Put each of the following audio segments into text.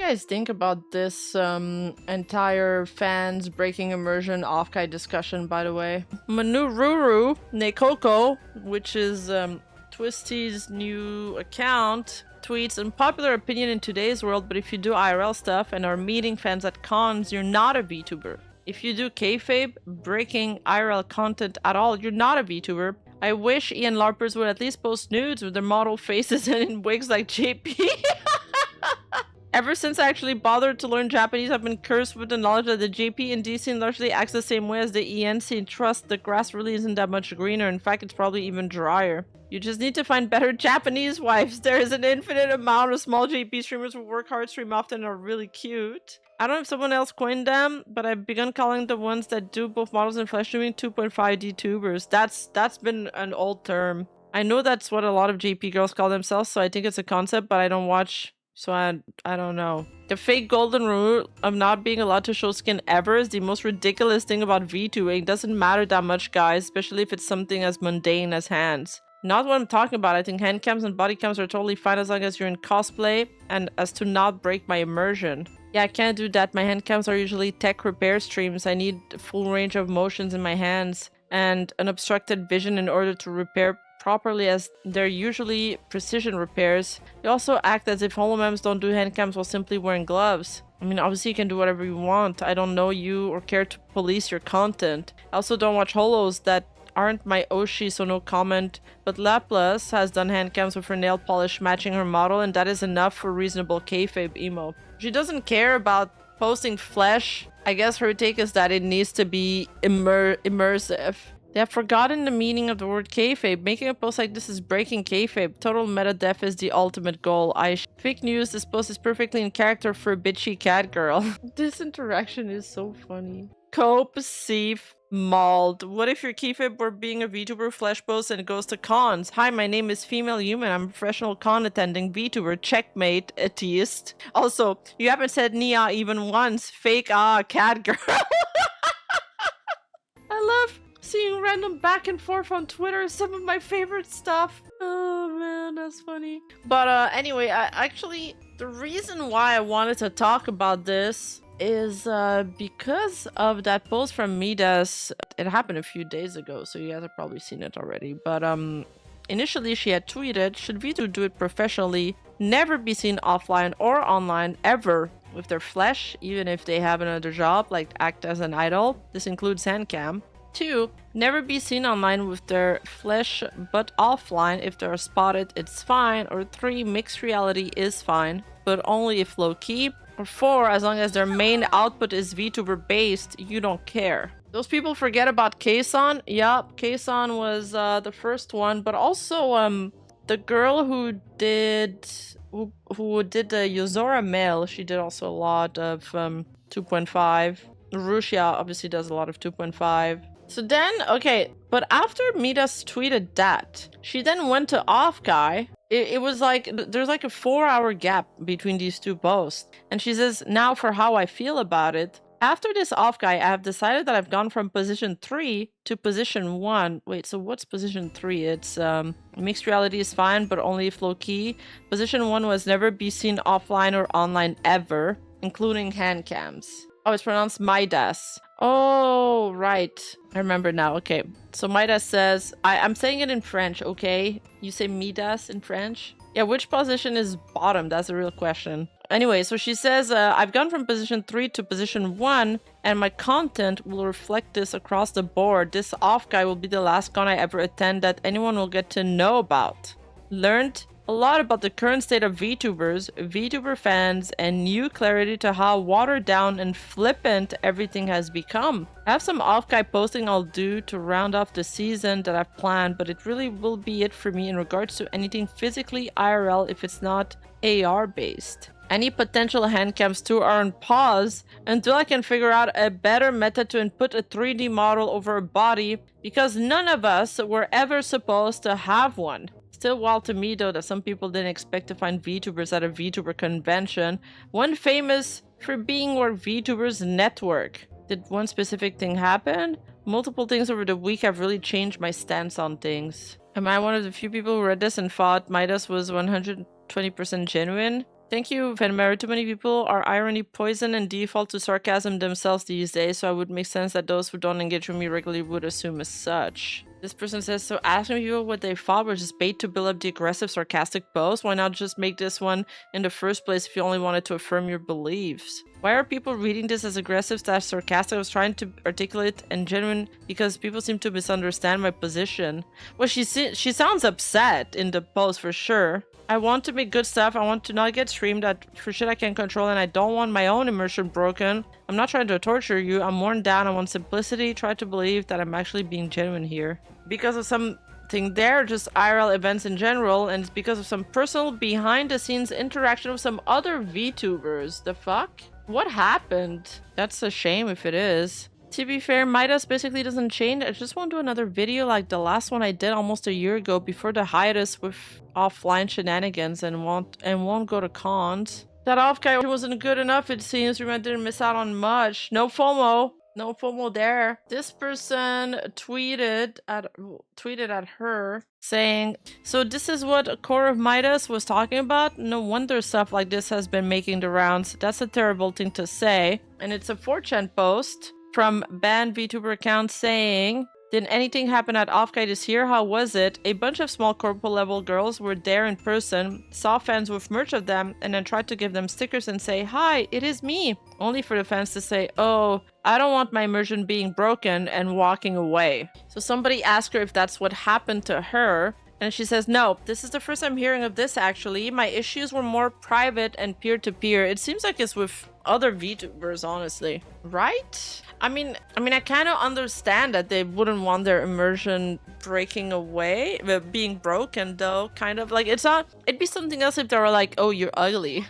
you guys think about this entire fans breaking immersion OffKai discussion, by the way? Manururu Nekoko, which is Twisty's new account, tweets, unpopular opinion in today's world, but if you do IRL stuff and are meeting fans at cons, you're not a VTuber. If you do kayfabe, breaking IRL content at all, you're not a VTuber. I wish Ian LARPers would at least post nudes with their model faces and in wigs like JP. Ever since I actually bothered to learn Japanese, I've been cursed with the knowledge that the JP and D scene largely acts the same way as the EN scene. Trust, the grass really isn't that much greener. In fact, it's probably even drier. You just need to find better Japanese wives. There is an infinite amount of small JP streamers who work hard, stream often, and are really cute. I don't know if someone else coined them, but I've begun calling the ones that do both models and flesh streaming 2.5D tubers. That's been an old term. I know that's what a lot of JP girls call themselves, so I think it's a concept, but I don't watch, so I don't know. The fake golden rule of not being allowed to show skin ever is the most ridiculous thing about VTubing. It doesn't matter that much, guys, especially if it's something as mundane as hands. Not what I'm talking about. I think hand cams and body cams are totally fine as long as you're in cosplay and as to not break my immersion. Yeah, I can't do that. My hand cams are usually tech repair streams. I need full range of motions in my hands and unobstructed vision in order to repair properly, as they're usually precision repairs. They also act as if holomems don't do hand cams while simply wearing gloves. I mean, obviously you can do whatever you want. I don't know you or care to police your content. I also don't watch holos that aren't my Oshi, so no comment. But Laplace has done hand cams with her nail polish matching her model, and that is enough for reasonable kayfabe emo. She doesn't care about posting flesh. I guess her take is that it needs to be immersive. They have forgotten the meaning of the word kayfabe. Making a post like this is breaking kayfabe. Total meta def is the ultimate goal. Fake news, this post is perfectly in character for a bitchy cat girl. This interaction is so funny. Cope, Seif, Mauled. What if your kayfabe were being a VTuber flesh post and it goes to cons? Hi, my name is Female Human. I'm a professional con attending VTuber. Checkmate, atheist. Also, you haven't said Nia even once. Fake cat girl. I love seeing random back and forth on Twitter is some of my favorite stuff. Oh man, that's funny. But anyway, the reason why I wanted to talk about this is because of that post from Midas. It happened a few days ago, so you guys have probably seen it already. But initially she had tweeted, should VTuber do it professionally, never be seen offline or online ever with their flesh, even if they have another job, like act as an idol. This includes handcam. 2. Never be seen online with their flesh, but offline. If they're spotted, it's fine. Or 3. Mixed reality is fine, but only if low-key. Or 4. As long as their main output is VTuber based, you don't care. Those people forget about Kayson. Yup, Kayson was the first one, but also the girl who did the Yozora Mail, she did also a lot of 2.5. Rushia obviously does a lot of 2.5. So then, okay, but after Midas tweeted that, she then went to OffKai. It was like, there's like a 4-hour gap between these two posts. And she says, now for how I feel about it. After this OffKai, I have decided that I've gone from position 3 to position 1. Wait, so what's position 3? It's mixed reality is fine, but only if low-key. Position 1 was never be seen offline or online ever, including hand cams. Oh, it's pronounced Midas. Oh, right. I remember now. Okay. So Midas says, I'm saying it in French, okay? You say Midas in French? Yeah, which position is bottom? That's a real question. Anyway, so she says, I've gone from position 3 to position 1, and my content will reflect this across the board. This OffKai will be the last con I ever attend that anyone will get to know about. Learned a lot about the current state of VTubers, VTuber fans, and new clarity to how watered down and flippant everything has become. I have some OffKai posting I'll do to round off the season that I've planned, but it really will be it for me in regards to anything physically IRL if it's not AR based. Any potential handcams too are on pause until I can figure out a better method to input a 3D model over a body, because none of us were ever supposed to have one. Still wild to me though that some people didn't expect to find VTubers at a VTuber convention, one famous for being where VTubers network. Did one specific thing happen? Multiple things over the week have really changed my stance on things. Am I one of the few people who read this and thought Midas was 120% genuine? Thank you, Venmero. Too many people are irony poison and default to sarcasm themselves these days, so it would make sense that those who don't engage with me regularly would assume as such. This person says, so asking people what they thought was just bait to build up the aggressive, sarcastic post. Why not just make this one in the first place if you only wanted to affirm your beliefs? Why are people reading this as aggressive / sarcastic? I was trying to articulate and genuine because people seem to misunderstand my position. Well, she sounds upset in the post for sure. I want to make good stuff. I want to not get streamed at for shit I can't control, and I don't want my own immersion broken. I'm not trying to torture you. I'm worn down. I want simplicity. Try to believe that I'm actually being genuine here. Because of something there, just IRL events in general, and it's because of some personal behind-the-scenes interaction with some other VTubers. The fuck? What happened? That's a shame if it is. To be fair, Midas basically doesn't change. I just want to do another video like the last one I did almost a year ago before the hiatus with offline shenanigans and won't go to cons. That OffKai wasn't good enough, it seems. Rima didn't miss out on much. No FOMO. No FOMO there. This person tweeted at her saying, so this is what Core of Midas was talking about? No wonder stuff like this has been making the rounds. That's a terrible thing to say. And it's a 4chan post from banned VTuber account saying, did anything happen at OffKai this year? How was it? A bunch of small corporal level girls were there in person, saw fans with merch of them, and then tried to give them stickers and say, hi, it is me. Only for the fans to say, oh, I don't want my immersion being broken, and walking away. So somebody asked her if that's what happened to her. And she says, no, this is the first I'm hearing of this actually. My issues were more private and peer-to-peer. It seems like it's with other VTubers, honestly. Right? I mean, I kind of understand that they wouldn't want their immersion breaking away, being broken though, kind of. Like, it's not, it'd be something else if they were like, oh, you're ugly.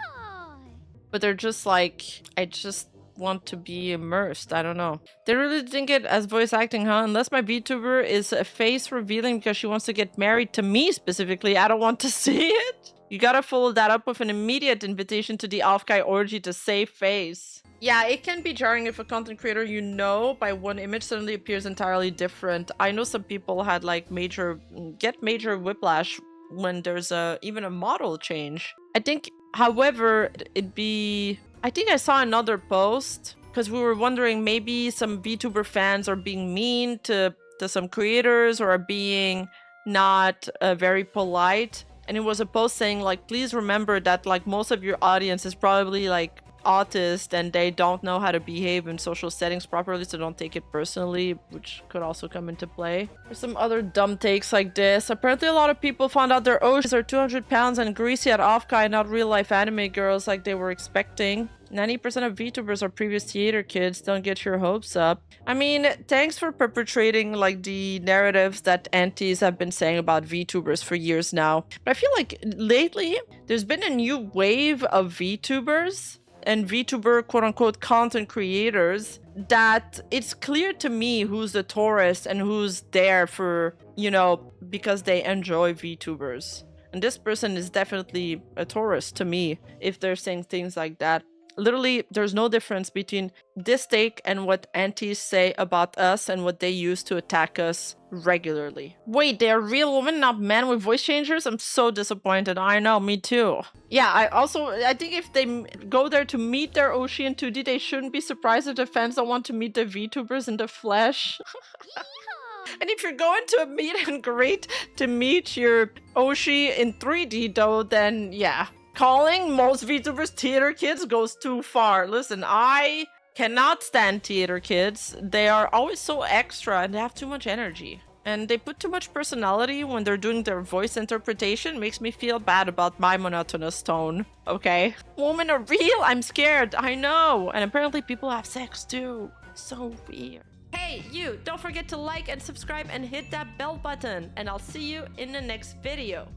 But they're just like, I just want to be immersed. I don't know. They really think it as voice acting, huh? Unless my VTuber is a face revealing because she wants to get married to me specifically, I don't want to see it. You gotta follow that up with an immediate invitation to the OffKai orgy to save face. Yeah, it can be jarring if a content creator you know by one image suddenly appears entirely different. I know some people had like major whiplash when there's even a model change. I think, however, I think I saw another post because we were wondering maybe some VTuber fans are being mean to some creators or are being not very polite. And it was a post saying like, please remember that like most of your audience is probably like autist and they don't know how to behave in social settings properly, so don't take it personally, which could also come into play. There's some other dumb takes like this. Apparently a lot of people found out their oshis are 200 pounds and greasy at OffKai, not real life anime girls like they were expecting. 90% of VTubers are previous theater kids. Don't get your hopes up. I mean, thanks for perpetrating like the narratives that antis have been saying about VTubers for years now. But I feel like lately there's been a new wave of VTubers and VTuber quote-unquote content creators that it's clear to me who's the tourist and who's there for, you know, because they enjoy VTubers. And this person is definitely a tourist to me if they're saying things like that. Literally, there's no difference between this take and what antis say about us and what they use to attack us regularly. Wait, they're real women, not men with voice changers? I'm so disappointed. I know, me too. Yeah, I think if they go there to meet their Oshi in 2D, they shouldn't be surprised if the fans don't want to meet the VTubers in the flesh. And if you're going to a meet and greet to meet your Oshi in 3D though, then yeah. Calling most VTubers theater kids goes too far. Listen, I cannot stand theater kids. They are always so extra and they have too much energy. And they put too much personality when they're doing their voice interpretation. Makes me feel bad about my monotonous tone. Okay? Women are real. I'm scared. I know. And apparently people have sex too. So weird. Hey, you! Don't forget to like and subscribe and hit that bell button. And I'll see you in the next video.